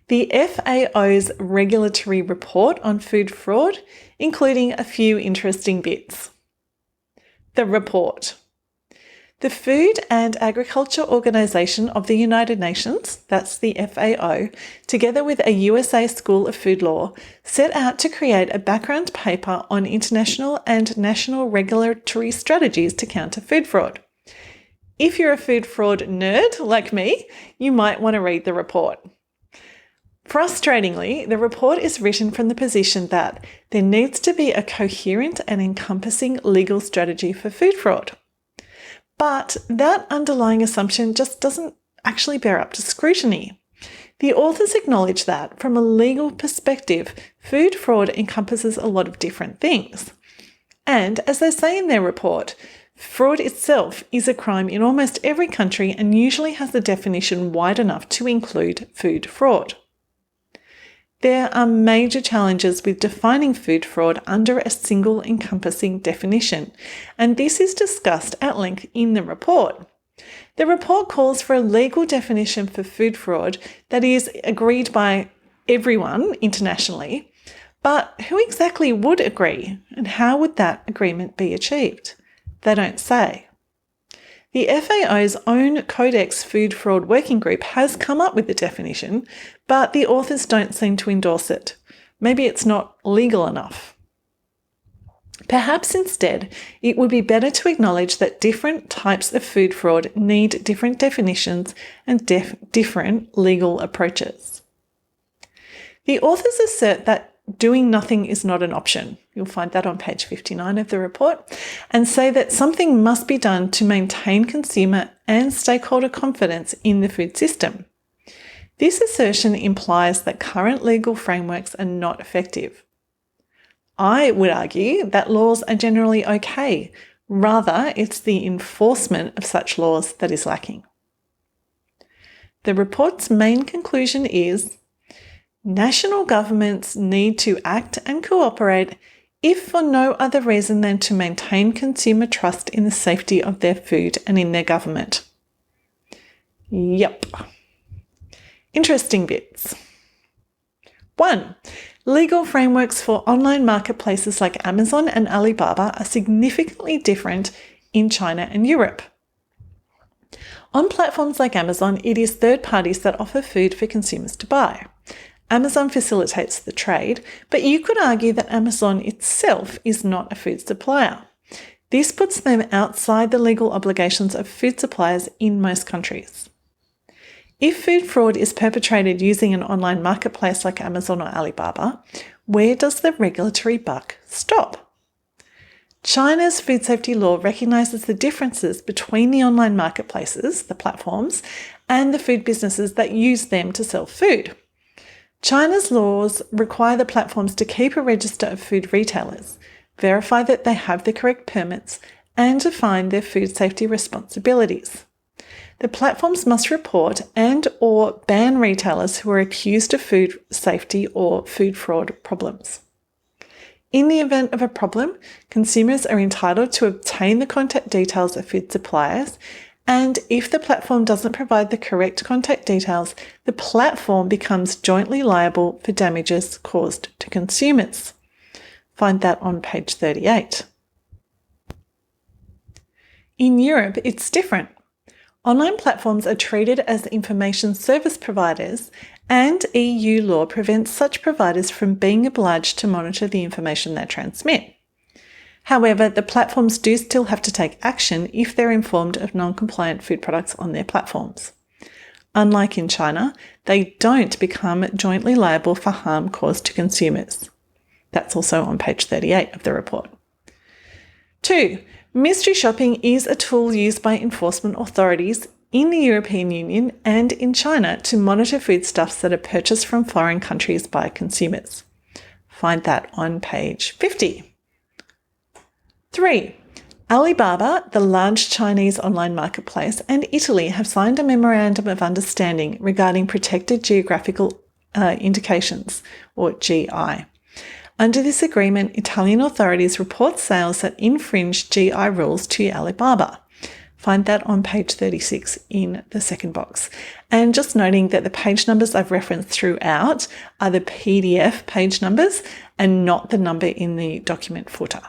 the FAO's regulatory report on food fraud, including a few interesting bits. The report. The Food and Agriculture Organization of the United Nations, that's the FAO, together with a USA School of Food Law, set out to create a background paper on international and national regulatory strategies to counter food fraud. If you're a food fraud nerd like me, you might want to read the report. Frustratingly, the report is written from the position that there needs to be a coherent and encompassing legal strategy for food fraud. But that underlying assumption just doesn't actually bear up to scrutiny. The authors acknowledge that, from a legal perspective, food fraud encompasses a lot of different things. And, as they say in their report, fraud itself is a crime in almost every country and usually has a definition wide enough to include food fraud. There are major challenges with defining food fraud under a single encompassing definition, and this is discussed at length in the report. The report calls for a legal definition for food fraud that is agreed by everyone internationally, but who exactly would agree, and how would that agreement be achieved? They don't say. The FAO's own Codex Food Fraud Working Group has come up with the definition, but the authors don't seem to endorse it. Maybe it's not legal enough. Perhaps instead, it would be better to acknowledge that different types of food fraud need different definitions and different legal approaches. The authors assert that doing nothing is not an option. You'll find that on page 59 of the report, and say that something must be done to maintain consumer and stakeholder confidence in the food system. This assertion implies that current legal frameworks are not effective. I would argue that laws are generally okay. Rather, it's the enforcement of such laws that is lacking. The report's main conclusion is national governments need to act and cooperate if for no other reason than to maintain consumer trust in the safety of their food and in their government. Yep. Interesting bits. 1. Legal frameworks for online marketplaces like Amazon and Alibaba are significantly different in China and Europe. On platforms like Amazon, it is third parties that offer food for consumers to buy. Amazon facilitates the trade, but you could argue that Amazon itself is not a food supplier. This puts them outside the legal obligations of food suppliers in most countries. If food fraud is perpetrated using an online marketplace like Amazon or Alibaba, where does the regulatory buck stop? China's food safety law recognises the differences between the online marketplaces, the platforms, and the food businesses that use them to sell food. China's laws require the platforms to keep a register of food retailers, verify that they have the correct permits, and define their food safety responsibilities. The platforms must report and/or ban retailers who are accused of food safety or food fraud problems. In the event of a problem, consumers are entitled to obtain the contact details of food suppliers, and if the platform doesn't provide the correct contact details, the platform becomes jointly liable for damages caused to consumers. Find that on page 38. In Europe, it's different. Online platforms are treated as information service providers, and EU law prevents such providers from being obliged to monitor the information they transmit. However, the platforms do still have to take action if they're informed of non-compliant food products on their platforms. Unlike in China, they don't become jointly liable for harm caused to consumers. That's also on page 38 of the report. 2. Mystery shopping is a tool used by enforcement authorities in the European Union and in China to monitor foodstuffs that are purchased from foreign countries by consumers. Find that on page 50. 3. Alibaba, the large Chinese online marketplace, and Italy have signed a memorandum of understanding regarding protected geographical indications, or GI. Under this agreement, Italian authorities report sales that infringe GI rules to Alibaba. Find that on page 36 in the second box. And just noting that the page numbers I've referenced throughout are the PDF page numbers and not the number in the document footer.